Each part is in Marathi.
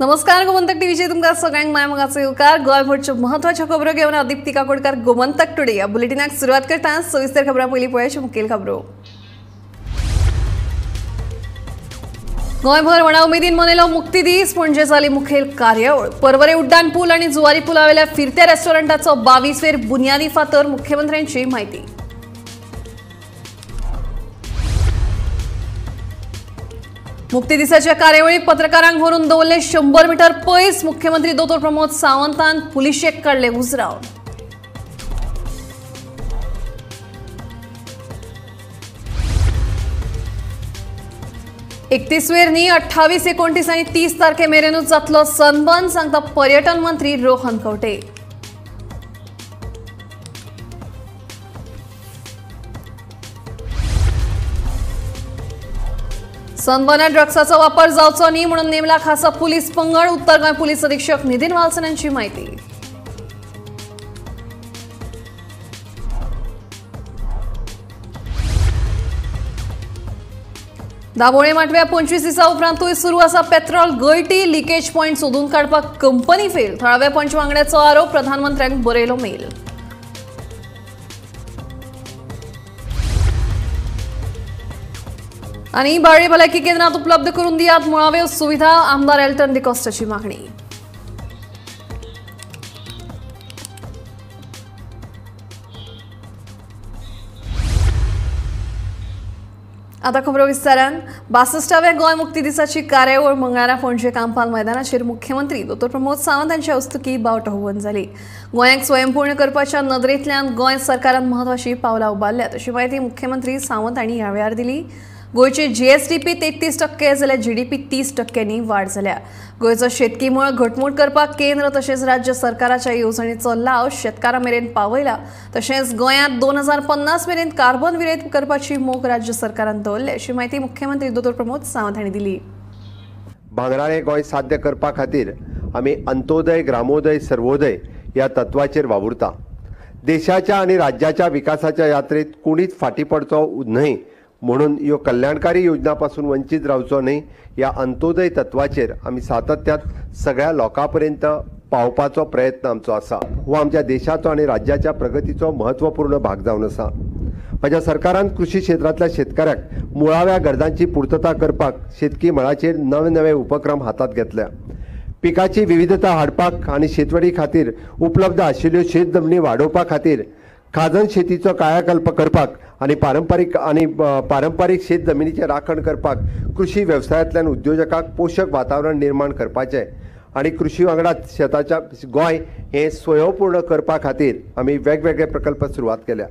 नमस्कार गोमंतक टीव्हीचे तुमका सगळ्यांक मायमोगाचो येवकार गोंयभरच्यो महत्वाच्यो खबरो घेवन अदिप्ती काकोडकर गोमंतक टुडे या बुलेटिनाक सुरुवात करता सविस्तर खबरां पयलीं पळोवया मुखेल खबरो। गोंयभर व्हडा उमेदीन मनयलो मुक्ती दीस पणजे जाली मुखेल कार्यावळ। परवरे उड्डाण पूल आनी जुवारी पुलावेल्या फिरत्या रेस्टॉरंटाचो 22वेर बुन्यादी फातर मुख्यमंत्र्यांची माहिती। मुक्ती दिसाच्या कार्यावळीक पत्रकारांक व्हरून दवरले 100 मीटर पयस मुख्यमंत्री दोतोर प्रमोद सावंतान पुलिशेक काडले उजरावन। एकतीसवेर न्ही 28, 29 आनी 30 तारखे मेरेनूच जातलो सनबर्न सांगता पर्यटन मंत्री रोहन खंवटे। सनबर्नात ड्रग्साचो वापर जावचो न्ही म्हणून नेमला खासा पुलीस पंगड। उत्तर गोंय पुलीस अधीक्षक नितीन वालसन यांची माहिती। दाबोळे माटव्या 25 दिसा उपरांतूय सुरू आसा पेट्रोल गळटी। लिकेज पॉइंट सोदून काडपाक कंपनी फेल। थळाव्या पंच वांगड्याचो आरोप। प्रधानमंत्र्यांक बरयलो मेल। आणि बाळी भलायकी केंद्रात उपलब्ध करून दियात मुळाव्यो सुविधा। आमदार एल्टन डिकॉस्टाची मागणी। आता खबरो विस्तारान 62व्या गोंय मुक्ती दिसाची कार्यावळ मंगळारा पणजे कांपाल मैदानाचेर मुख्यमंत्री दोतोर प्रमोद सावंत यांच्या हस्तुकी बावटो होवन जाली। गोंयाक स्वयंपूर्ण करपाच्या नदरेंतल्यान गोंय सरकारान महत्वाची पावलां उबारल्यात अशी माहिती मुख्यमंत्री सावंत हांणी ह्या वेळार दिली। गोयचे जीएसडीपी 33% जाल्यार जीडीपी 30%नी वाड जाल्या। गोयचो शेतकी मळ घटमूट करपाक केंद्र तशेंच राज्य सरकाराच्या येवजणेचो लाव शेतकारां मेरेन पावयला। तशेंच गोंयांत 2050 मेरेन कार्बन विरयत करपाची मोख राज्य सरकारान दवरली अशी माहिती मुख्यमंत्री दोतोर प्रमोद सावंत हांणी दिली। भांगराळे गोंय साध्य करपा खातीर आमी अंत्योदय, ग्रामोदय, सर्वोदय ह्या तत्वाचेर वावुरता। देशाच्या आनी राज्याच्या विकासाच्या यात्रेत कोणीच फाटी पडचो न्हय म्हणून ह्यो कल्याणकारी योजनांपासून वंचित रावचो न्हय ह्या अंत्योदय तत्वाचेर आमी सातत्यान सगळ्या लोकांपर्यंत पावपाचो प्रयत्न आमचो आसा। हो आमच्या देशाचो आनी राज्याच्या प्रगतीचो महत्वपूर्ण भाग जावन आसा। म्हज्या सरकारान कृषी क्षेत्रांतल्या शेतकऱ्याक मुळाव्या गरजांची पूर्तता करपाक शेतकी मळाचेर नवे नवे उपक्रम हातांत घेतल्या। पिकाची विविधता हाडपाक आनी शेतवडी खातीर उपलब्ध आशिल्ल्यो शेत जमनी वाडोवपा खातीर खाजन शेतीचो कायाकल्प करपाक आनी पारंपारीक शेत जमिनीचे राखण करपाक कृषी वेवसायांतल्यान उद्योजकांक पोषक वातावरण निर्माण करपाचें आनी कृषी वांगडाच शेताच्या गोंय हें स्वयंपूर्ण करपा खातीर आमी वेगवेगळे प्रकल्प सुरवात केल्या।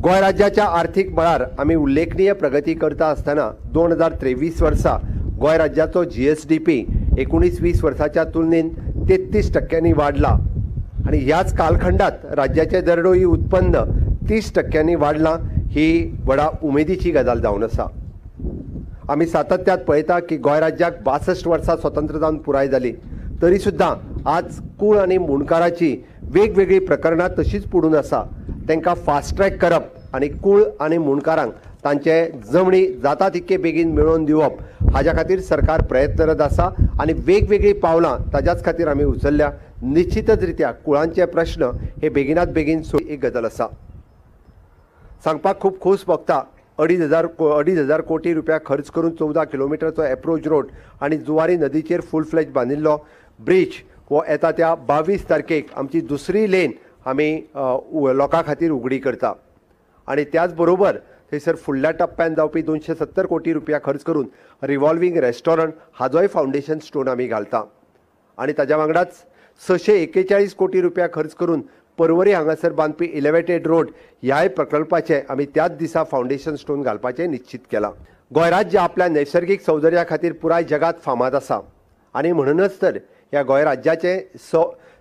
गोंय राज्याच्या आर्थीक मळार आमी उल्लेखनीय प्रगती करता आसतना 2023 वर्सा गोंय राज्याचो जीएसडीपी 19-20 वर्साच्या तुलनेन 33%नी वाडला आणि ह्याच कालखंडात राज्याचे दरडोई उत्पन्न 30%नी वाडला। ही व्हडा उमेदीची गजाल जावन आसा। आमी सातत्यात पळयता की गोंय राज्याक 62 वर्सां स्वतंत्र जावन पुराय जाली तरी सुद्दां आज कूळ आनी मुणकाराची वेगवेगळी प्रकरणां तशीच पडून आसा। तांकां फास्ट ट्रॅक करप आनी कूळ आनी मुणकारांक तांचे जमणी जाता तितके बेगीन मेळोवन दिवप हाच्या खातीर सरकार प्रयत्नरत आसा आनी वेगवेगळी पावलां ताच्याच खातीर आमी उचलल्या। निश्चितच रित्या कुळांचे प्रश्न हे बेगिनात बेगीन एक गजाल आसा। सांगपाक खूब खोस भोगता 2,500 कोटी रुपया खर्च करून 14 किलोमिटरचो एप्रोच रोड आनी जुवारी नदीचेर फूल फ्लेज बांदिल्लो ब्रिज हो येता त्या 22 तारखेक आमची दुसरी लेन आमी लोकां खातीर उगडी करता आनी त्याच बरोबर थंयसर फुडल्या टप्प्यान जावपी 270 कोटी रुपया खर्च करून रिवॉल्विंग रेस्टॉरंट हाजोय फावंडेशन स्टोन आमी घालता आनी ताज्या वांगडाच 641 कोटी रुपया खर्च करून परवरी हांगासर बांदपी इलेवेटेड रोड ह्याय प्रकल्पाचे आमी त्याच दिसा फावंडेशन स्टोन घालपाचें निश्चित केलां। गोंय राज्य आपल्या नैसर्गिक सौंदर्या खातीर पुराय जगात फामाद आसा आनी म्हणूनच तर ह्या गोंय राज्याचे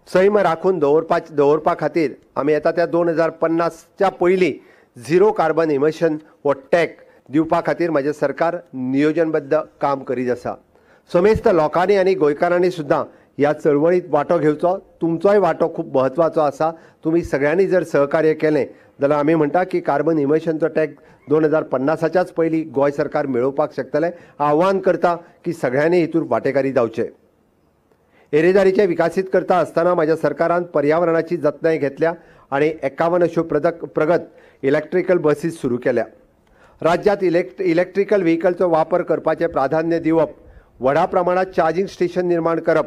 सैम राखून दवरपा खातीर आमी येता त्या 2050च्या पयलीं झिरो कार्बन इमिशन हो टॅग दिवपा खातीर म्हजें सरकार नियोजनबद्ध काम करीत आसा। समेस्त लोकांनी आनी गोंयकारांनी सुद्दां ह्या चळवळीत वांटो घेवचो। तुमचोय वांटो खूब महत्वाचो आसा। तुमी सगळ्यांनी जर सहकार्य केलें जाल्यार आमी म्हणटा की कार्बन इमिशनचो टॅग 2050च्याच पयलीं गोंय सरकार मेळोवपाक शकतले। आव्हान करता की सगळ्यांनी हितून वांटेकारी जावचें। येरेदारीचे विकसीत करता असताना माझ्या सरकारान पर्यावरणाची जतनाय घेतल्या आणि 51 अशो प्रगत इलेक्ट्रिकल बसीस सुरू केल्या. राज्यात इलेक्ट्रिकल व्हेकलचो वापर करपाचे प्राधान्य दिवप, व्हडा प्रमाणात चार्जिंग स्टेशन निर्माण करप,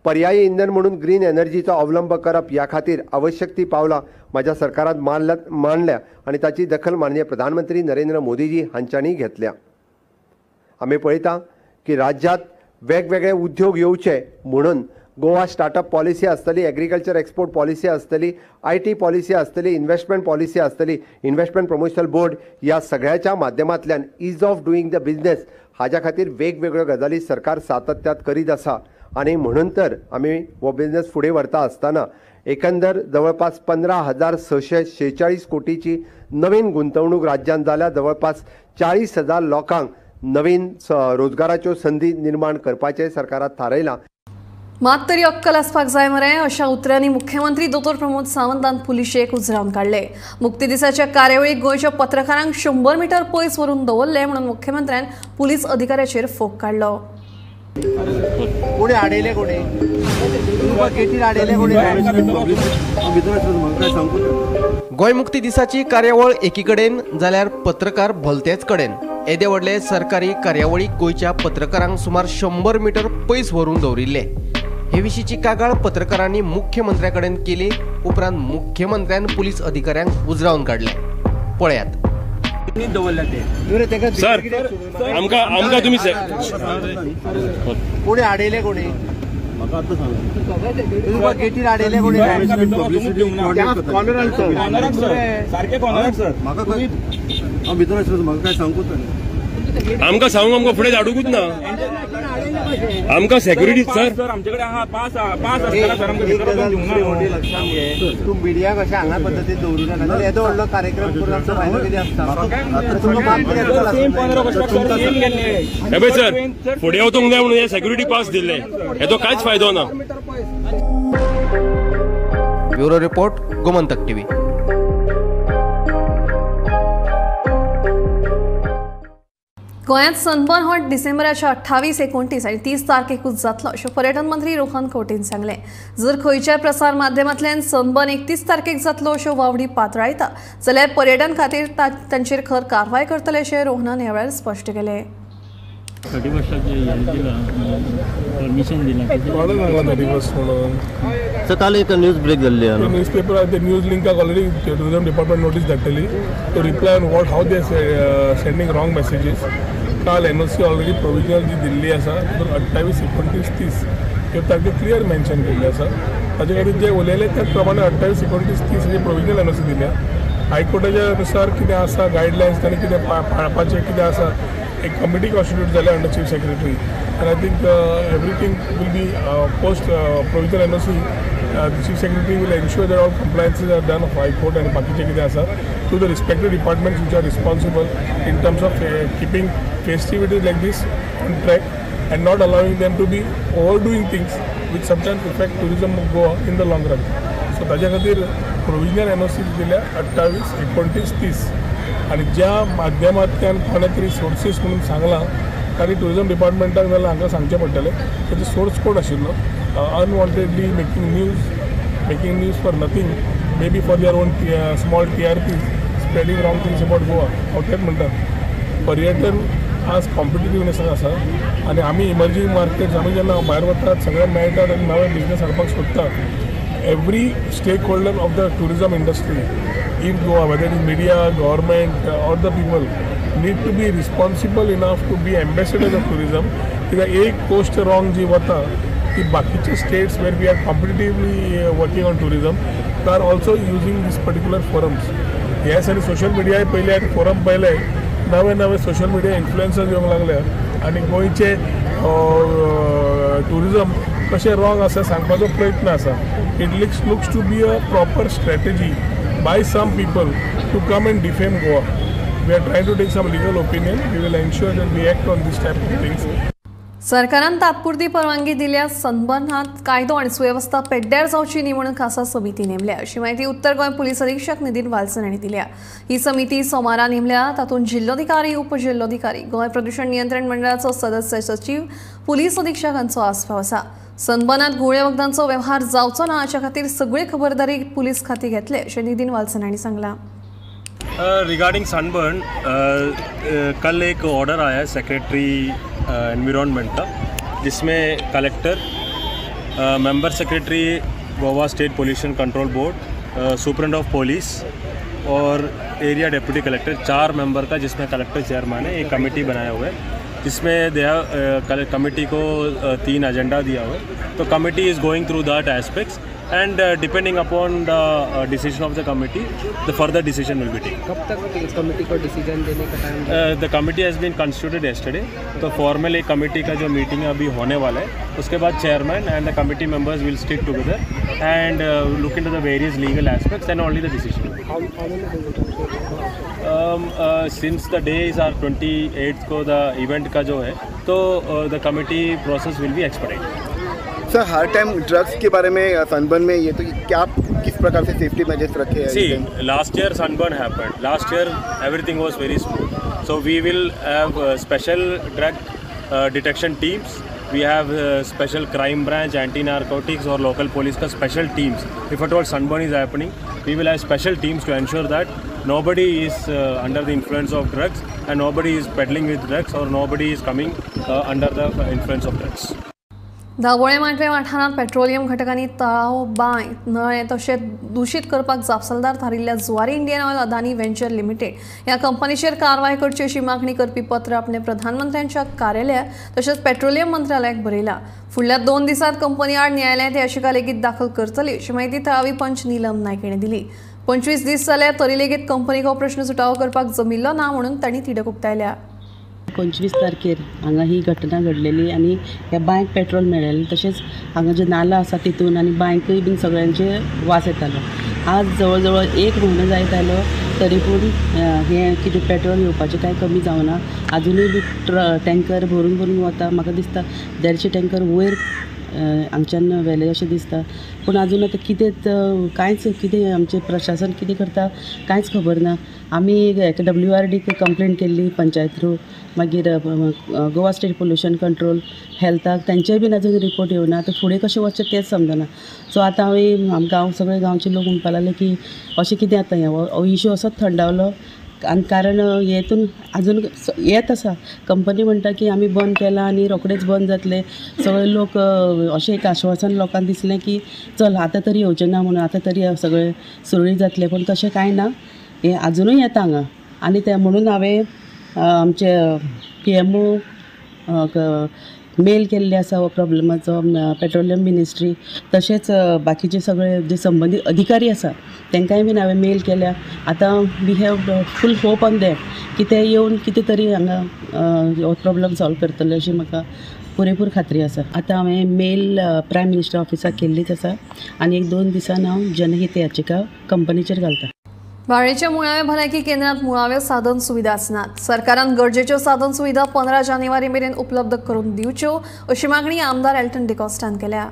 पर्यायी इंधन म्हणून ग्रीन एनर्जीचो अवलंब करप ह्या खातीर आवश्यक ती पावलां माझ्या सरकारान मांडल्या आणि ताची दखल माननीय प्रधानमंत्री नरेंद्र मोदीजी हांच्यांनी घेतल्या. आमी पळयता की राज्यात वेगवेगळे उद्योग येवचे म्हणून गोवा स्टार्टअप पॉलिसी आसतली, एग्रीकल्चर एक्सपोर्ट पॉलिसी आसतली, IT पॉलिसी आसतली, इन्व्हेस्टमेंट पॉलिसी आसतली, इन्व्हेस्टमेंट प्रमोशनल बोर्ड ह्या सगळ्याच्या माध्यमांतल्यान ईज ऑफ डुईंग द बिझनेस हाच्या खातीर वेगवेगळ्यो गजाली सरकार सातत्यात करीत आसा. आणि म्हणून तर आमी हो बिझनेस फुडें व्हरता आसतना एकंदर जवळपास 15,646 कोटीची नवीन गुंतवणूक राज्यांत जाल्या. जवळपास 40,000 लोकांक नवीन रोजगाराच्यो संधी निर्माण करपाचें सरकारान थारायलां. मात तरी अक्कल आसपाक जाय मरे अशा उतरांनी मुख्यमंत्री दोतोर प्रमोद सावंतान पुलिशेक उजरावन काढले. मुक्ती दिसाच्या कार्यावळीक गोंयच्या पत्रकारांक 100 मीटर पयस व्हरून दवरले म्हणून मुख्यमंत्र्यान पुलीस अधिकाऱ्याचेर फोग काढलो. कोणी आडयले कोणी गेटीर आडयले कोणी गोंय मुक्ती दिसाची कार्यावळ एकीकडेन जाल्यार पत्रकार भलतेच कडेन. येदे व्हडले सरकारी कार्यावळीक गोंयच्या पत्रकारांक सुमार 100 मीटर पयस व्हरून दवरिल्ले. हे विशींची कागाळ पत्रकारांनी मुख्यमंत्र्या कडेन केली. उपरांत मुख्यमंत्र्यान पुलीस अधिकाऱ्यांक उजरावन काढले. पळयात. सर आमकां तुम्ही कोणी आडयले कोणी गेटीर आडयले कोणी आमकां सांगूंक आमकां फुडें धाडूंकूच ना. आमकां सेक्युरिटी सर आमचे तू मिडिया कशा हांगा पद्दतीन दवरूं नाका. येदो व्हडलो कार्यक्रम करून आमचो फायदो कितें आसता. सर फुडें वचूंक जाय म्हणून हे सेक्युरिटी पास दिल्ले, हेचो कांयच फायदो ना. Bureau report, Gomantak TV. गोंयांत सनबर्न हो डिसेंबराच्या 28, 29 आणि 30 तारखेकूच जातलो अशें पर्यटन मंत्री रोहन खंवटेन सांगलें. जर खंयच्याय प्रसार माध्यमांतल्यान सनबर्न 31 तारखेक जातलो अश्यो वावडी पातळायता जाल्यार पर्यटन खातीर तांचेर खर कारवाय करतले अशें रोहनान ह्या वेळार स्पश्ट केलें. 31 परमिशन दिला सर. काल एक न्यूज ब्रेक जाल्ली news paper the news link already tourism department notice धाडटली to reply on what how they sending wrong messages. काल NOC ऑलरेडी प्रोविजनल जी दिल्ली आसा 28, 29, 30 ह्यो तारखे क्लियर मेन्शन केल्ली आसा. ताचे खातीर जे उलयले त्याच प्रमाणे 28, 29, 30 ही प्रोविजनल NOC दिल्या. हायकोर्टाच्या नुसार कितें आसा गायडलायन्स तांणी कितें पाळपाचें कितें आसा एक कमिटी कॉन्स्टिट्यूट जाल्या under chief secretary. and I think everything will be post provisional NOC. The chief secretary will ensure that all compliances are done of High Court and बाकीचे कितें आसा to the respective departments which are responsible in terms of keeping festivities like this on track and not allowing them to be overdoing things which sometimes affect tourism of Goa in the long run. So ताच्या खातीर provisional NOC दिल्या 28, 29, 30 आणि ज्या माध्यमांतल्यान कोणे तरी सोर्सीस म्हणून सांगलां ताणी टुरिजम डिपार्टमेंटाक जाल्यार हांगा सांगचें पडटलें ताचो सोर्स कोण आशिल्लो. Unwantedly making news for nothing, may be for their own small TRP, spreading wrong things about Goa. हांव तेच म्हणटा पर्यटन आज कॉम्पिटिटिवनेसान आसा आनी आमी इमर्जींग मार्केट्स आमी जेन्ना भायर वतात सगळ्यांक मेळटात आनी नवे बिझनेस हाडपाक सोदतात. Every stakeholder of the tourism industry in Goa, whether it is media, government or the people, need to be responsible enough to be ambassadors of tourism. कित्याक एक पोस्ट रॉंग जी वता ती बाकीचे states where we are competitively working on tourism they are also using this particular forums. Yes आनी सोशल मिडियाय पयले आनी फोरम पयले नवे सोशल मिडिया इन्फ्लुएन्सर्स येवंक लागल्या आनी गोंयचे टुरिजम कशें रॉंग आसा सांगपाचो प्रयत्न आसा. It looks to be a proper strategy by some people to come and defame Goa. We are trying to take some legal opinion. We will ensure that we act on this type of things. सरकारान तात्पुरती परवानगी दिल्या संबंधात कायदो आणि सुव्यवस्था पेड्ड्यार जावची न्ही म्हणून खासा समिती नेमल्या अशी माहिती उत्तर गोंय पुलीस अधीक्षक नितीन वालसन हांणी दिल्या। ही समिती सोमारा नेमल्या, तातूंत जिल्लोधिकारी, उपजिल्लोधिकारी, गोंय प्रदूषण नियंत्रण मंडळाचो सदस्य सचिव, पुलीस अधीक्षक हांचो आस्पाव आसा। सनबर्नात गुळे वखदांचो वेव्हार जावचो ना हाचे खातीर सगळी खबरदारी पुलीस खाती घेतले अशें नितीन वालसन हांणी सांगलां। रिगार्डिंग सनबर्न, कल एक ऑर्डर आया है सेक्रेटरी एनवायरनमेंट का, जिसमें collector, member secretary Goa state pollution control board, superintendent of police और एरिया डिप्टी कलेक्टर, 4 मेंबर का, जिसमें कलेक्टर चेयरमैन है, एक कमेटी बनाया हुआ है जिसमें कमेटी को 3 एजेंडा दिया हुआ है। तो committee is going through that aspects and depending upon the decision of the committee, the further decision will be taken. कब तक इस कमेटी को डिसीजन देने का time? The committee has been constituted yesterday. तो फॉर्मल एक कमेटी का जो मीटिंग अभी होने वाला है, उसके बाद chairman and the committee members will stick together and look into the various legal aspects and only the decision. Since the days are 28 को द इवेंट का जो है, तो the committee process will be expedited. Sir, हर टाइम ड्रग्स के बारे में सनबर्न में ये तो क्या किस प्रकार से सेफ्टी मेजर्स रखे हैं? See, last year sunburn happened. Last year everything was very smooth. So we will have special drug detection teams. We have special crime branch, anti-narcotics or local police का special teams. If at all sunburn is happening, we will have special teams to ensure that nobody is under the influence of drugs and nobody is peddling with drugs or nobody is coming under the influence of drugs. Dabole Mandve वाठारांत पेट्रोलियम घटकांनी तळाव, बांय, नळे तशेंच दूषित करपाक जापसालदार थारिल्ल्या जुवारी Indian oil Adani venture limited ह्या कंपनीचेर कारवाय करची अशी मागणी करपी पत्र आपले प्रधानमंत्र्यांच्या कार्यालयाक तशेंच पेट्रोलियम मंत्रालयाक बरयलां। फुडल्या 2 दिसांत कंपनी आड न्यायालयात ही याचिका लेगीत दाखल करतली अशी माहिती थळावी पंच नीलम नायक हांणी दिली। 25 दीस जाले तरी लेगीत कंपनीक हो प्रश्न सुटावो करपाक जमिल्लो ना म्हणून तांणी तिडक उक्तायल्या। 25 तारखेर हांगा ही घटना घडलेली आनी ह्या बांयक पेट्रोल मेळ्ळेलें, तशेंच हांगा जे नाला आसा तितून आनी बांयकय बीन सगळ्यांचे वास येतालो। आज जवळ जवळ 1 म्हयनो जायत आयलो तरी पूण हें कितें पेट्रोल येवपाचें कांय कमी जावना। अजुनूय बी टँकर भरून भरून वता। म्हाका दिसता 150 टँकर वयर हांगच्यान व्हेले अशें दिसता, पूण अजून आतां कितें कांयच कितें आमचें प्रशासन कितें करता कांयच खबर ना। आमी WRDक कंप्लेंट केल्ली पंचायत थ्रू, मागीर गोवा स्टेट पोल्यूशन कंट्रोल, हेल्थाक, तांचेय बीन अजून रिपोर्ट येवना। आतां फुडें कशें वचचें तेंच समजना। सो आतां हांवें सगळे गांवचे लोक म्हणपा लागले की अशें कितें जाता, हो इश्यू असोच थंडावलो आनी कारण हेतून अजून येत आसा। कंपनी म्हणटा की आमी बंद केलां आनी रोखडेच बंद जातले। सगळे लोक अशें एक आश्वासन लोकांक दिसलें की चल आतां तरी येवचें ना म्हणून, आतां तरी सगळें सुरळीत जातलें, पूण तशें कांय ना। हें अजुनूय येता हांगा आनी तें म्हणून हांवें आमचे PMO मेल केल्ले आसा हो प्रॉब्लेमाचो, पेट्रोलियम मिनिस्ट्री, तशेंच बाकीचे सगळे जे संबंधीत अधिकारी आसा तांकांय बीन हांवें मेल केल्या। आतां we have full hope on them की ते येवन कितें तरी हांगा हो प्रॉब्लेम सॉल्व करतले अशी म्हाका पुरेपूर खात्री आसा। आतां हांवें मेल प्रायम मिनिस्टर ऑफिसाक केल्लीच आसा आनी 1-2 दिसान हांव जनहित याचिका कंपनीचेर घालता। बाळेच्या मुळाव्या भलायकी केंद्रात मुळाव्यो साधन सुविधा आसनात। सरकारान गरजेच्यो साधन सुविधा 15 जानेवारी मेरेन उपलब्ध करून दिवच्यो अशी मागणी आमदार एल्टन डिकॉस्टान केल्या।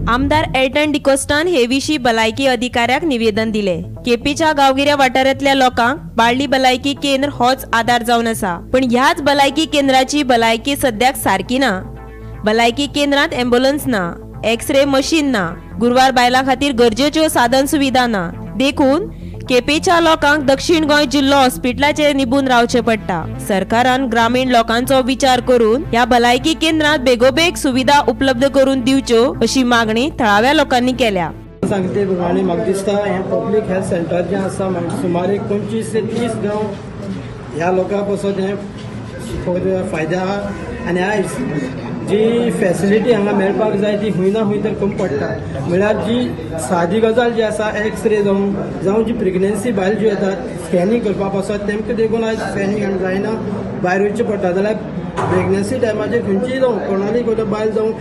आमदार एल्टन डिकोस्टान हे विशीं भलायकी अधिकाऱ्याक निवेदन दिले। केपीच्या गांवगिऱ्या वाठारांतल्या लोकांक बाळ्ळी भलायकी केंद्र होच आधार जावन आसा, पण ह्याच भलायकी केंद्राची भलायकी सद्याक सारकी ना। भलायकी केंद्रांत एम्ब्युलन्स ना, एक्सरे मशीन ना, गुरवार बायलां खातीर गरजेच्यो साधन सुविधा ना। देखून केपेच्या लोकांक दक्षिण गोंय जिल्लो हॉस्पिटलाचेर निबून रावचें पडटा। सरकारान ग्रामीण लोकांचो विचार करून ह्या भलायकी केंद्रांत बेगोबेग सुविधा उपलब्ध करून दिवच्यो अशी मागणी थळाव्या लोकांनी केल्या। सांगते आणि म्हाका दिसता हें पब्लीक हेल्थ सेंटर जें आसा सुमारे 25 ते 30 गांव ह्या लोकांक पासून हें फायदे आहा आनी आयज जी फॅसिलिटी हांगा मेळपाक जाय ती खूंय ना खूंय तर कमी पडटा। म्हळ्यार जी सादी गजाल जी आसा एक्सरे जावं जी प्रेग्नन्सी बायल ज्यो येतात स्कॅनिंग करपाक पासत तेमकां देखून आयज स्कॅनिंग जायना, भायर वयचें पडटा। जाल्यार प्रेग्नन्सी टायमाचेर खंयचीय जावं कोणाली बायल जावं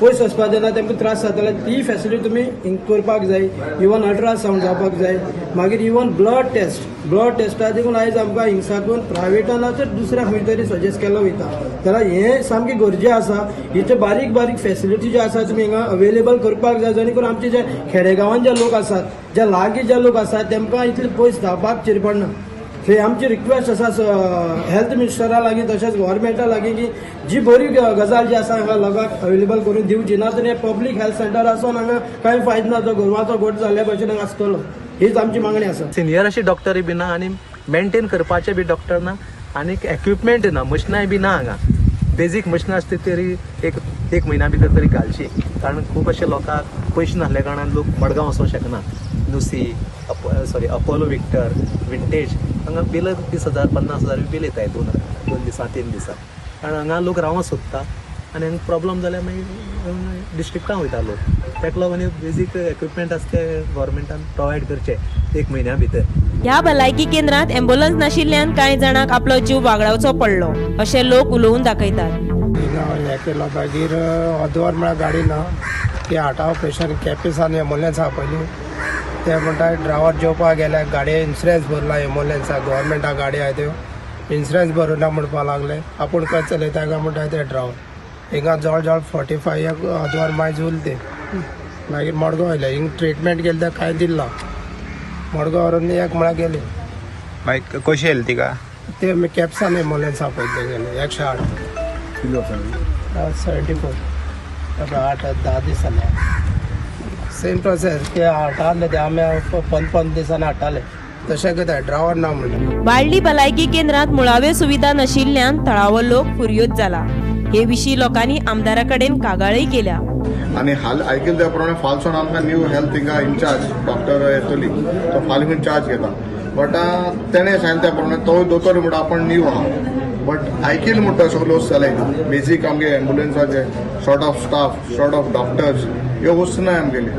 पयस वचपाक जेन्ना तेमकां त्रास जाताले ती फॅसिलिटी तुमी हिंगा करपाक जाय. इवन अल्ट्रासावंड जावपाक जाय. मागीर इवन ब्लड टेस्टा देखून आयज आमकां हिंगा साकून प्रायवेटान तर दुसऱ्या खंय तरी सजेस्ट केलो वयता. जाल्यार हें सामकें गरजेचें आसा. इतले बारीक बारीक फॅसिलिटी ज्यो आसा तुमी हिंगा अवेलेबल करपाक जाय जेणे करून आमचे जे खेडेगांवांत जे लोक आसात, जे लागीं जे लोक आसात तेमकां इतले पयस धांवपाक चिर पडना. हे आमची रिक्वेस्ट आसा हेल्थ मिनिस्टरा लागीं तशेंच गव्हर्मेंटा लागीं की जी बरी गजाल जी आसा हांगा लोकांक अवेलेबल करून दिवची. ना तर हे पब्लीक हेल्थ सेंटर आसून हांगा कांय फायदो ना. तो गोरवाचो गोठ जाल्ल्या भशेन हांगा आसतलो. हीच आमची मागणी आसा. सिनियर अशी डॉक्टरी बी ना आनी मेंटेन करपाचे बी डॉक्टर ना आनी इक्विपमेंट ना, मशिनाय बी ना हांगा. बेजीक मशिनां आसता तरी एक म्हयन्या भितर तरी घालची. कारण खूब अशे लोकांक पयशे नासल्या कारणान लोक मडगांव वचूंक शकना. नुसी अपोलो विक्टर विंटेज हांगा बिल 30,000 50,000 बिल येताय 2 दिसां 3 दिसां. कारण हांगा लोक रावंक सोदता आनी हांगा प्रॉब्लम जाल्यार मागीर डिस्ट्रिक्टान वयता लोक. ताका लागून बेजीक इक्विपमेंट आसता ते गव्हर्मेंटान प्रोवायड करचे 1 म्हयन्या भितर. ह्या भलायकी केंद्रात एम्ब्युलन्स नाशिल्ल्यान कांय जाणांक आपलो जीव वागडावचो पडलो अशें लोक उलोवन दाखयतात. हें केला मागीर अर्दवर म्हळ्यार गाडी ना. ती हार्टा ऑपरेशन केपेसान एम्ब्युलन्स आहा पयलीं ते म्हणटा ड्रायव्हर जेवपाक गेल्या गाडये इन्शुरन्स भरला एम्ब्युलन्सा गव्हर्मेंटा गाडी आहाय त्यो इन्शुरन्स भरूना म्हणपा लागले. आपूण खंय चलयता काय म्हणटा ते ड्रायव्हर हिंगा जवळ जवळ 45 अर्दवर मायज उरले ते. मागीर मडगांव येयले हिंगा ट्रिटमेंट केली ते कांय दिला. मडगांव व्हरून 1 म्हळ्यार गेले. मागीर कशी येयली तिका? ते केप्सान एम्ब्युलन्स आहा पळय ते गेले 108 किलो 74 8-10 दिसांनी. सेम प्रोसेस ते हाडटाले ते आमी 5 दिसांनी हाडटाले तशें करता ड्रायव्हर ना म्हणून. बाळ्ळी भलायकी केंद्रात मुळाव्यो सुविधा नाशिल्ल्यान थळावो लोक फुर्योज जाला. हे विशीं लोकांनी आमदारा कडेन कागाळय केल्या. आणि हाल आयकले त्या प्रमाणे फालसून आमकां न्यू हेल्थ थिंगा इंचार्ज डॉक्टर येतली तो फाल्यां चार्ज घेता. बट तेणें सांगलें त्या प्रमाणे तो दोतोर म्हणटा आपण न्यू आहा. बट आयकले म्हणटा सगळ्यो वस्तू जाल्याय बेजीक आमगे एम्ब्युलन्साचे short of staff short of doctors ह्यो वस्तू नाय आमगेली.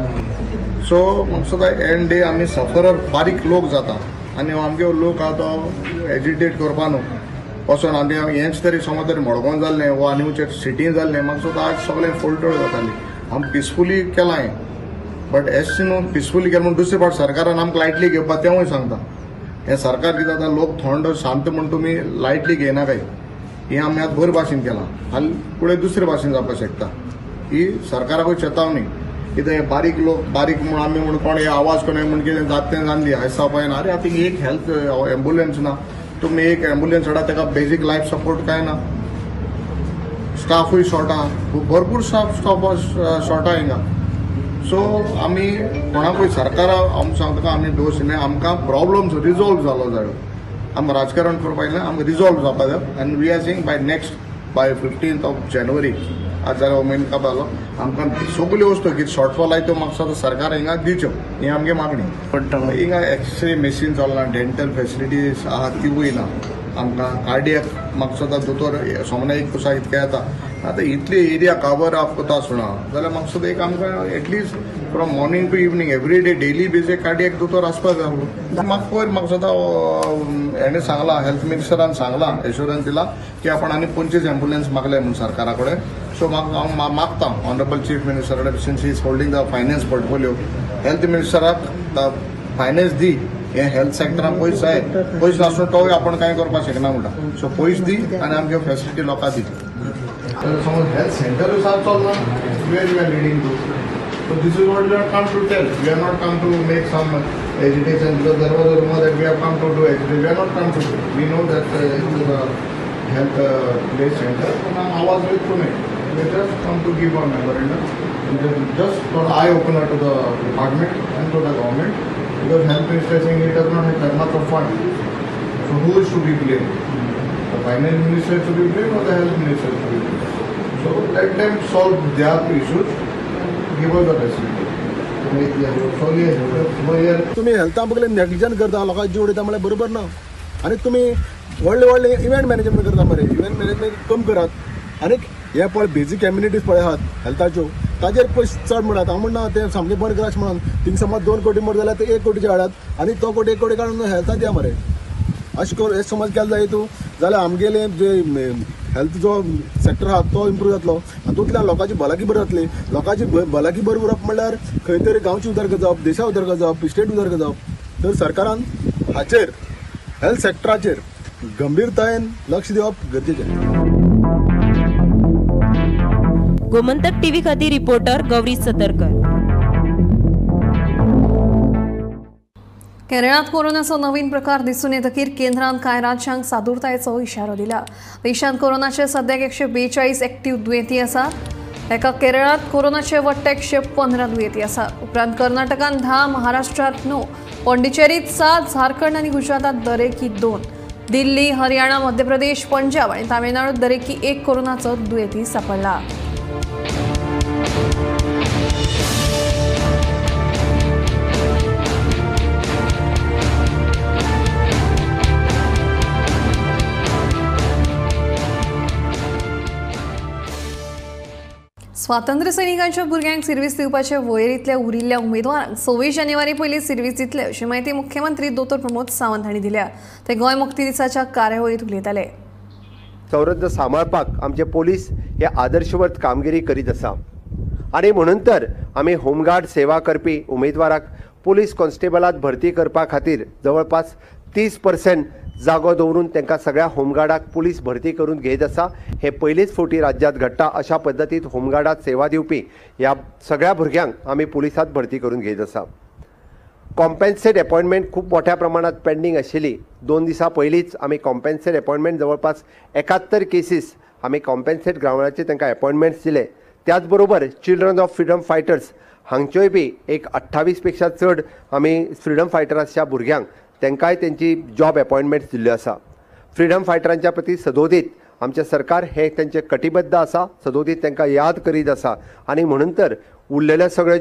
सो म्हाका सुद्दां एंड डे आमी सफरर बारीक लोक जाता आनी आमगे लोक आहा तो एजिटेट करपा न्हू वचून आनी हेंच तरी समज तरी मडगांव जाल्लें वा आनी सिटीन जाल्लें म्हाका सुद्दां आज सगळें फोल्टोळ जाताली. आमी पिसफुली केलां हें बट एस न्हू पिसफुली केलें म्हणून दुसरे फावट सरकारान आमकां लायटली घेवपा तेंवूय सांगता. हे सरकार कितें जाता लोक थंड शांत म्हूण तुमी लायटली घेयना काय हें आमी आतां बरे भाशेन केलां. हाल फुडें दुसरे भाशेन जावपाक शकता. ही सरकाराकूय चेतावणी कितें हे बारीक लोक बारीक म्हूण आमी म्हूण कोण हे आवाज कोण म्हूण कितें जाता तें जावन दी आयज जावपाना. अरे आतां एक हेल्थ एम्ब्युलन्स ना तुमी एक एम्ब्युलन्स हाडा ताका बेजीक लायफ सपोर्ट काय ना. स्टाफूय शॉर्ट आहा भरपूर स्टाफ शॉर्ट आहा हिंगा. सो आमी कोणाकूय सरकारा आमी सांगता आमी दोश दिले आमकां प्रॉब्लम्स रिजॉल्व जालो जाय. आमी राजकारण करपा येयलें आमकां रिजॉल्व जावपा जाय आनी we are seeing by 15th January आज जाल्यार हो म्हयनो काबार जालो आमकां सगल्यो वस्तू कितें शॉर्टफॉल आहाय त्यो म्हाका सुद्दां सरकार हिंगा दिच्यो ही आमगे मागणी. हिंगा एक्सरे मशीन चलना डेंटल फॅसिलिटीज आहा तिवूय ना. आमकां कार्डियक म्हाका सुद्दां दोतोर सोमना एक पुसा इतके येता. आतां इतली एरिया कवर अप कोता आसना जाल्यार म्हाका सुद्दां एक आमकां at least from morning to evening every day daily basic cardiac दोतोर आसपाक जाय. म्हाका पयर म्हाका सुद्दां हेणें सांगलां हेल्थ मिनिस्टरान सांगलां एश्युरन्स दिला की आपण आनी 25 एम्ब्युलन्स मागले म्हणून सरकारा कडेन. सो म्हाका हांव मागता ऑनरेबल चीफ मिनिस्टर कडेन since he is holding the finance portfolio health मिनिस्टराक फायनान्स दी. हे हेल्थ सेक्टरान पयस जाय पयस नासून तोय आपण कांय करपाक शकना म्हणटा. सो पयस दी आनी आमगे फॅसिलिटी लोकांक दी. समज हेल्थ सेंटर सारको चलना where we are leading to. So this is what we have come to tell. We have not come to make some agitation because there was a rumor that we have come to do agitation. We have not come to do. We know that it is a health place center. And I was with Pune. We just come to give our memorandum. Just for eye opener to the department and to the government because health minister is saying it does not have that much of fund. So who is to be blamed? The finance minister is to be blamed or the health minister is to be blamed? So let them solve their issues. तुम्ही हेल्था बगले नेग्लिजन करता लोकांचे जीव उडयता म्हळ्यार बरोबर ना. आनी तुमी व्हडले व्हडले इव्हेंट मॅनेजमेंट करता मरे. इव्हेंट मॅनेजमेंट कमी करात आनी हे पळय बेजीक कम्युनिटीज पळय आहात हेल्थाच्यो ताजेर पयशे चड म्हणटात. हांव म्हणना ते सामकें बंद करात म्हणून. थिंग समज 2 कोटी मर जाल्यार ते 1 कोटीचे हाडात आनी तो 1 कोटी काडून हेल्था दिया मरे. अशें कर हे समज केलें जाय तूं जाल्यार आमगेले जे हेल्थ जो सेक्टर आहा तो इम्प्रूव जातलो, हातूंतल्यान लोकांची भलायकी बरी जातली. लोकांची भलायकी बरी उरप म्हणल्यार खंय तरी गांवची उदरगत जावप, देशा उदरगत जावप, स्टेट उदरगत जावप. तर सरकारान हाचेर हेल्थ सेक्टराचेर गंभीरतायेन लक्ष दिवप गरजेचें. गोमंतक टीव्ही खातीर रिपोर्टर गौरी सतरकर. केरळात कोरोनाचो नवीन प्रकार दिसून येतकीर केंद्रान कांय राज्यांक सादुरतायेचो इशारो दिला. देशांत कोरोनाचे सद्याक 142 एक्टीव दुयेंती आसा. एका केरळात कोरोनाचे वट्टे 115 दुयेंती आसा. उपरांत कर्नाटकान 10, महाराष्ट्रात 9, पाँडिचेरीत 7, झारखंड आनी गुजरातात दरेकी 2, दिल्ली, हरियाणा, मध्य प्रदेश, पंजाब आनी तामिळनाडूत दरेकी 1 कोरोनाचो दुयेंती सापडला. स्वातंत्र्य सैनिकांच्या भुरग्यांक सर्व्हिस दिवपाचे वयरींतल्या उरिल्ल्या उमेदवारांक 26 जानेवारी पयलीं सर्व्हिस दितले अशी माहिती मुख्यमंत्री दोतोर प्रमोद सावंत हांणी दिल्या. ते गोंय मुक्ती दिसाच्या कार्यावळीत उलयताले. संरक्षण सांबाळपाक आमचे पोलीस हे आदर्शवत कामगिरी करीत आसा आनी म्हणून तर आमी होमगार्ड सेवा करपी उमेदवाराक पोलीस कॉन्स्टेबलांत भरती करपा खातीर जवळपास 30% जागो दवरून तांकां सगळ्या होमगार्डाक पुलीस भरती करून घेत आसा. हे पयलीच फावटी राज्यांत घडटा. अशा पद्दतीत होमगार्डात सेवा दिवपी ह्या सगळ्या भुरग्यांक आमी पुलिसांत भरती करून घेत आसा. कॉम्पेन्सेट अपॉइंटमेंट खूब मोठ्या प्रमाणात पेंडींग आशिल्ली. 2 दिसां पयलींच आमी कॉम्पेन्सेट अपॉइंटमेंट जवळपास 71 केसीस आमी कॉम्पेन्सेट ग्राउंडाचेर तांकां अपॉइंटमेंट्स दिले. त्याच बरोबर चिल्ड्रन ऑफ फ्रीडम फायटर्स हांगच्योय बी एक 28 पेक्षा चड आमी फ्रीडम फायटर्सच्या भुरग्यांक तांकांय तेंची जॉब अपॉइंटमेंट्स दिल्ल्यो आसा. फ्रीडम फायटरांच्या प्रती सदोदीत आमचें सरकार हे तेंचे कटिबद्ध आसा, सदोदीत तांकां याद करीत आसा आनी म्हणून तर उरलेले सगळे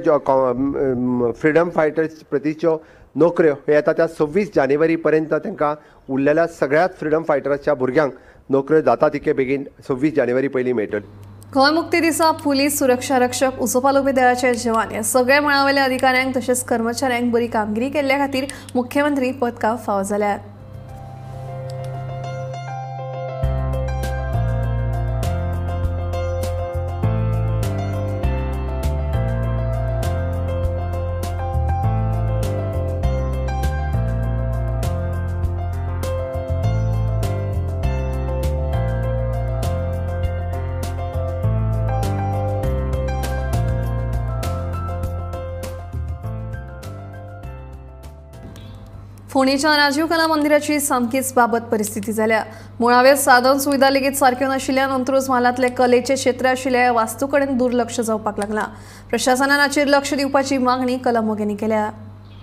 फ्रीडम फायटर्स प्रतीच्यो नोकऱ्यो हे येता त्या 26 जानेवारी पर्यंत तांकां उरलेल्या सगळ्याच फ्रीडम फायटर्सच्या भुरग्यांक नोकऱ्यो जाता तितके बेगीन 26 जानेवारी पयलीं मेळटल्यो. गोंय मुक्ती दिसा पुलीस, सुरक्षा रक्षक, उजोपालोपी दळाचे जवान ह्या सगळ्या मळावेल्या अधिकाऱ्यांक तशेंच कर्मचाऱ्यांक बरी कामगिरी केल्ल्या खातीर मुख्यमंत्री पदकां फावो जाल्यात. फोंडेच्या राजीव कला मंदिराची सामकीच बाबत परिस्थिती जाल्या. मुळाव्यो साधन सुविधा लेगीत सारक्यो नाशिल्ल्यान अंत्रूज म्हालांतले कलेचे क्षेत्र आशिल्ल्या वास्तू कडेन दुर्लक्ष जावपाक लागला. प्रशासनान हाचेर लक्ष दिवपाची मागणी कला मोग्यांनी केल्या.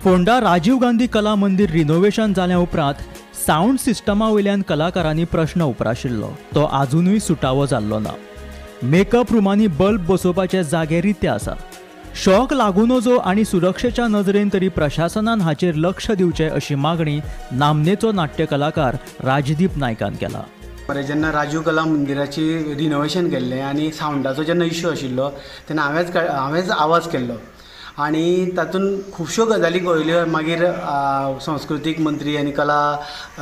फोंडा राजीव गांधी कला मंदिर रिनोव्हेशन जाल्या उपरांत साऊंड सिस्टमा वयल्यान कलाकारांनी प्रश्न उपराशिल्लो. तो आजुनूय सुटावो जाल्लो ना. मेकअप रुमांनी बल्ब बसोवपाचे जागे रित्या आसा. शॉक लागू नजो आनी सुरक्षेच्या नजरेन तरी प्रशासनान हाचेर लक्ष दिवचे अशी मागणी नामनेचो नाट्य कलाकार राजदीप नायकान केला. जेन्ना राजीव कला मंदिराची रिनोव्हेशन केल्लें आनी सावंडाचो जेन्ना इश्यू आशिल्लो तेन्ना हांवेंच आवाज केल्लो आनी तातूंत खुबश्यो गजाली कळयल्यो. मागीर संस्कृतीक मंत्री आनी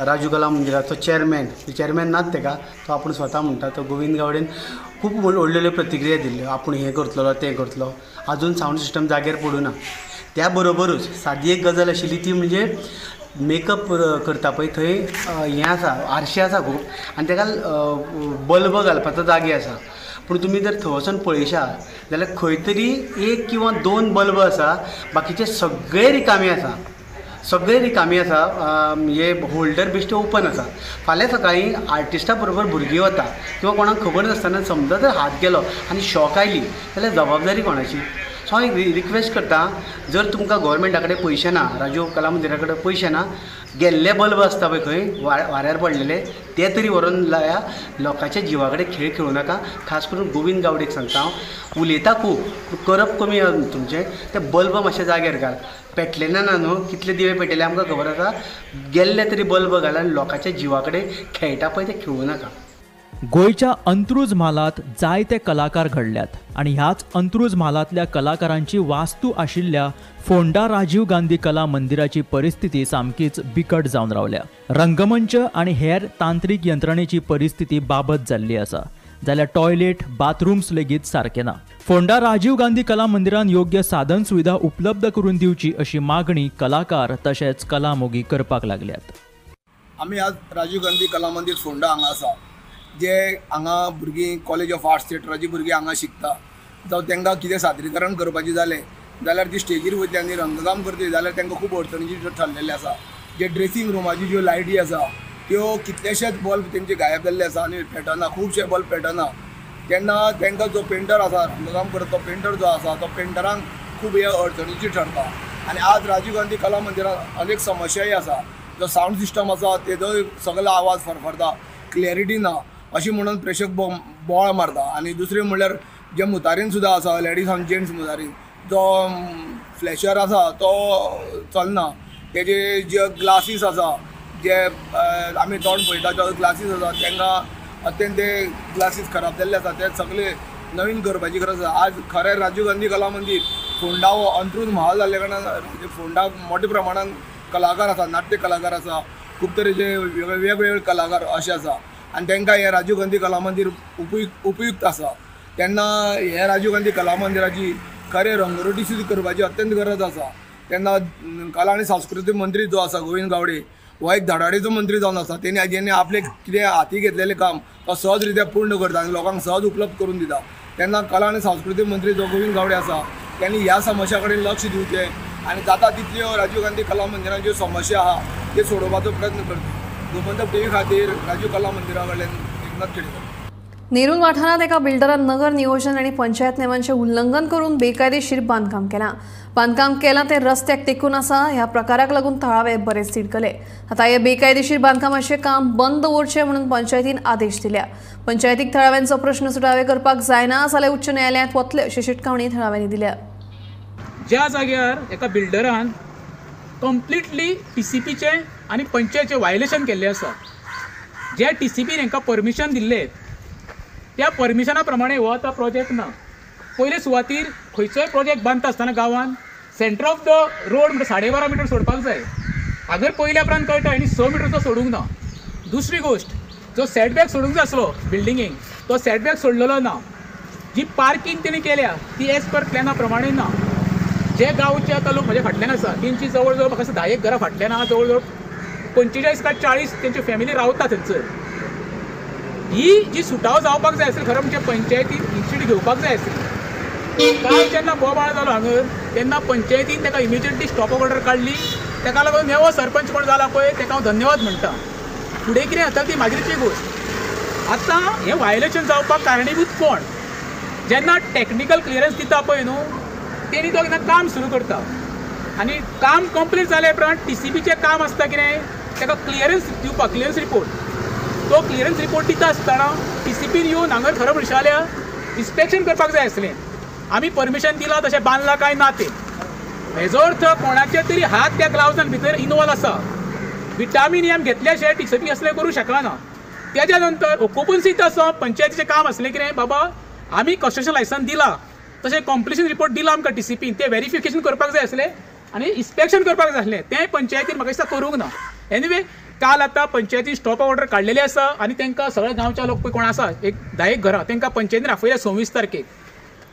राजीव कला मंदिराचो चेअरमॅन नात तेका, तो आपूण स्वता म्हणटा, तो गोविंद गावडेन खूब व्हडल्यो प्रतिक्रिया दिल्ल्यो. आपूण हें करतलो तें करतलो. अजून साऊंड सिस्टम जाग्यार पडूं ना. त्या बरोबरूच सादी एक गजाल आशिल्ली ती म्हणजे मेकअप करता पळय थंय हें आसा, आरशे आसा खूब आनी ताका बल्ब घालपाचो जागे आसा. पूण तुमी जर थंय वचून पळयशात जाल्यार खंय तरी 1 किंवा 2 बल्ब आसा, बाकीचे सगळे रिकामे आसा. हे होल्डर बिश्ट ओपन आसा. फाल्यां सकाळीं आर्टिस्टा बरोबर भुरगीं वता किंवा कोणाक खबर नासतना समजा जर हात गेलो आनी शॉक आयली जाल्यार जबाबदारी कोणाची? सो हांव एक रिक्वेस्ट करता, जर तुमकां गव्हर्मेंटा कडेन पयशे ना, राजीव कला मंदिरा कडेन पयशे ना, गेल्ले बल्ब आसता पळय खंय वाऱ्यार पडलेले ते तरी व्हरून लाया. लोकांच्या जिवा कडेन खेळ खेळूं नाका. खास करून गोविंद गावडेक सांगता हांव, उलयता खूब करप कमी तुमचें, ते बल्ब मातशे जाग्यार घाल. पेटलेले ना न्हू, कितले दिवे पेटयले आमकां खबर आसा. गेल्ले तरी बल्ब घाल आनी लोकांच्या जिवा कडेन खेळटा पळय ते खेळूं नाका. गोयच्या अंत्रूज म्हालात जायते कलाकार घडल्यात आणि ह्याच अंत्रूज म्हालातल्या कलाकारांची वास्तू आशिल्ल्या फोंडा राजीव गांधी कला मंदिराची परिस्थिती सामकीच बिकट जावन रावल्या. रंगमंच आणि हेर तांत्रिक यंत्रणेची परिस्थिती बाबत जाल्ली आसा, जाल्यार टॉयलेट बाथरूम्स लेगीत सारके ना. फोंडा राजीव गांधी कला मंदिरान योग्य साधन सुविधा उपलब्ध करून दिवची अशी मागणी कलाकार तशेंच कलामोगी करपाक लागल्यात. आमी आज राजीव गांधी कला मंदिर फोंडा हांगा आसा, जे हांगा भुरगीं कॉलेज ऑफ आर्ट्स थिएटराची भुरगीं हांगा शिकता. जावं तांकां कितें सादरीकरण करपाचें जालें जाल्यार ती स्टेजीर वयतली आनी रंगकाम करतली जाल्यार तांकां खूब अडचणीची ठरलेले आसा. जे ड्रेसिंग रूमाची ज्यो लायटी आसा त्यो कितलेशेच बल्ब तेंचे गायब जाल्ले आसा आनी पेटना, खुबशे बल्ब पेटना. तेन्ना तांकां जो पेंटर आसा, रंगकाम करता तो पेंटर जो आसा तो पेंटरांक खूब हे अडचणीची ठरता. आनी आज राजीव गांधी कला मंदिरांत अनेक समस्याय आसा. जो सावंड सिस्टम आसा तेजोय सगळो आवाज फरफरता, क्लॅरिटी ना अशी म्हणून प्रेक्षक बोवाळ मारता. आनी दुसरें म्हणल्यार जे मुतारीन सुद्दां आसा, लेडीज आनी जेंट्स मुतारीन, जो फ्लॅशर आसा तो चलना. तेजे जे ग्लासीस आसा, जे आमी तोंड पळयता जो ग्लासीस आसा तांकां अत्यंत ते ग्लासीस खराब जाल्ले आसा, ते सगळे नवीन करपाची गरज आसा. आज खरें राजीव गांधी कला मंदिर फोंडा हो अंत्रूज म्हाल जाल्ले कारणान फोंडा मोठ्या प्रमाणान कलाकार आसा, नाट्य कलाकार आसा, खूब तरेचे वेगवेगळे कलाकार अशे आसा आनी तांकां हे राजीव गांधी कला मंदिर उपयुक्त आसा. तेन्ना हे राजीव गांधी कला मंदिराची खरें रंगरोटी सुद्दां करपाची अत्यंत गरज आसा. तेन्ना कला आनी सांस्कृतीक मंत्री जो आसा गोविंद गावडे हो एक धडाडेचो मंत्री जावन आसा. जेणे आपले कितें हाती घेतलेलें काम तो सहज रित्या पूर्ण करता आनी लोकांक सहज उपलब्ध करून दिता. तेन्ना कला आनी सांस्कृतीक मंत्री जो गोविंद गावडे आसा त्यांनी ह्या समस्या कडेन लक्ष दिवचें आनी जाता तितल्यो राजीव गांधी कला मंदिरान ज्यो समस्या आहा त्यो सोडोवपाचो प्रयत्न करचो. गोमंतक टीव्ही खातीर राजीव कला मंदिरा कडल्यान एकनाथ खेडेकर. नेरूल वाठारात एका बिल्डरान नगर नियोजन आणि पंचायत नेमांचे उल्लंघन करून बेकायदेशीर बांदकाम केला ते रस्त्याक तेकून आसा. ह्या प्रकाराक लागून थळावे बरेच तिडकले. आता हे बेकायदेशीर बांदकामाचे काम बंद दवरचे म्हणून पंचायतीन आदेश दिल्या. पंचायतीक थळाव्यांचो प्रश्न सुटावे करपाक जायना जाल्यार उच्च न्यायालयात वतले अशी शिटकावणी थळाव्यांनी दिल्या. ज्या जाग्यार एका बिल्डरान कंप्लिटली TCPचे आनी पंचायतीचे वायलेशन केल्ले आसा, जे TCPन हांकां परमिशन दिल्ले त्या परमिशना प्रमाणे हो आतां प्रोजेक्ट ना. पयले सुवातीर खंयचोय प्रोजेक्ट बांदता आसतना गांवांत सेंटर ऑफ द रोड म्हणजे 12.5 मिटर सोडपाक जाय. हांगर पयल्या उपरांत कळटा आनी 6 मिटरचो सोडूंक ना. दुसरी गोश्ट, जो सेटबॅक सोडूंक जाय आसलो बिल्डिंगेक तो सेटबॅक सोडलेलो ना. जी पार्किंग तेणी केल्या ती एज पर प्लॅना प्रमाणे ना. जे गांवचे आतां लोक म्हज्या फाटल्यान आसा तेंची जवळ जवळ म्हाका 10 घरां फाटल्यान आहा, जवळ जवळ 45 काय 40 तेंची फॅमिली रावता थंयसर. ही जी सुटाव जावपाक जाय आसली खरें म्हणजे पंचायतीन इनिशिएटीव घेवपाक जाय आसली. काल जेन्ना बोबाळ जालो हांगर तेन्ना पंचायतीन ताका इमिजिएटली स्टॉप ऑर्डर काडली. ताका लागून नेवो सरपंच कोण जाला पळय ताका हांव धन्यवाद म्हणटा. फुडें कितें जाता ती मागीरची गोश्ट. आतां हें वायलेशन जावपाक कारणीभूत कोण? जेन्ना टॅक्निकल क्लियरन्स दिता पळय न्हू तेणी तो केन्ना काम सुरू करता आनी काम कंप्लीट जाले उपरांत TCPचें काम आसता कितें ताका क्लियरन्स दिवपाक, क्लियरन्स रिपोर्ट. तो क्लियरन्स रिपोर्ट दिता आसतना TCPन येवन हांगर खरें म्हणचे जाल्यार इन्स्पेक्शन करपाक जाय आसलें. आमी परमिशन दिलां तशें बांदलां काय ना तें. हेजो अर्थ कोणाचे तरी हात त्या ग्लावजान भितर इनवॉल्व आसा. विटामीन एम घेतल्या शिवाय TCP असलें करूं शकना. तेज्या नंतर ऑक्युपन्सीत आसा पंचायतीचें काम आसलें कितें बाबा आमी कन्स्ट्रक्शन लायसन दिलां तशें कॉम्प्लिशन रिपोर्ट दिला आमकां TCPन. तें व्हेरिफिकेशन करपाक जाय आसलें आनी इन्स्पेक्शन करपाक जाय आसलें. तें पंचायतीन म्हाका दिसता करूंक ना. एनिवे काल आतां पंचायतीन स्टॉप ऑर्डर काडलेली आसा आनी तांकां सगळ्या गांवच्या लोक पळय कोण आसा एक 10 घरां तांकां पंचायतीन आपयल्या 26 तारखेक.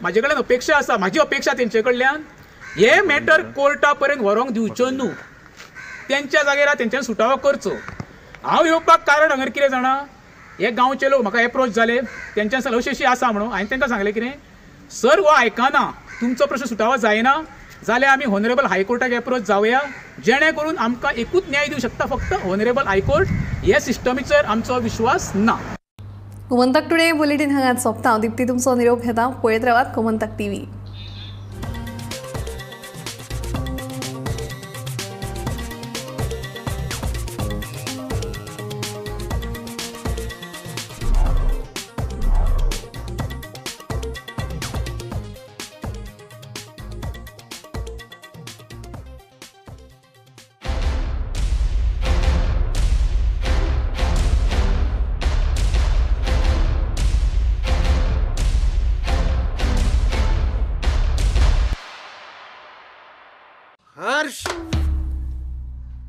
म्हाजे कडल्यान अपेक्षा आसा, म्हाजी अपेक्षा तेंचे कडल्यान हे मॅटर कोर्टा पर्यंत व्हरोंक दिवच्यो न्हू. तेंच्या जाग्यार तेंच्यान सुटावो करचो. हांव येवपाक कारण हांगर कितें जाणा, हे गांवचे लोक म्हाका एप्रोच जाले तेंच्यान सांगलें अशी आसा म्हणून. हांवें तांकां सांगलें कितें सर हो आयकना, तुमचो प्रश्न सुटावो जायना जाल्यार आमी हॉनरेबल हायकोर्टाक एप्रोच जावया जेणे करून आमकां एकूच न्याय दिवंक शकता फक्त हॉनरेबल हायकोर्ट. हे सिस्टमीचेर आमचो विश्वास ना. गोमंतक टुडे बुलेटिन हांगाच सोंपता. हांव दिप्ती तुमचो निरोप घेता. पळयत रावात गोमंतक TV.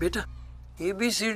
बेटा ABCD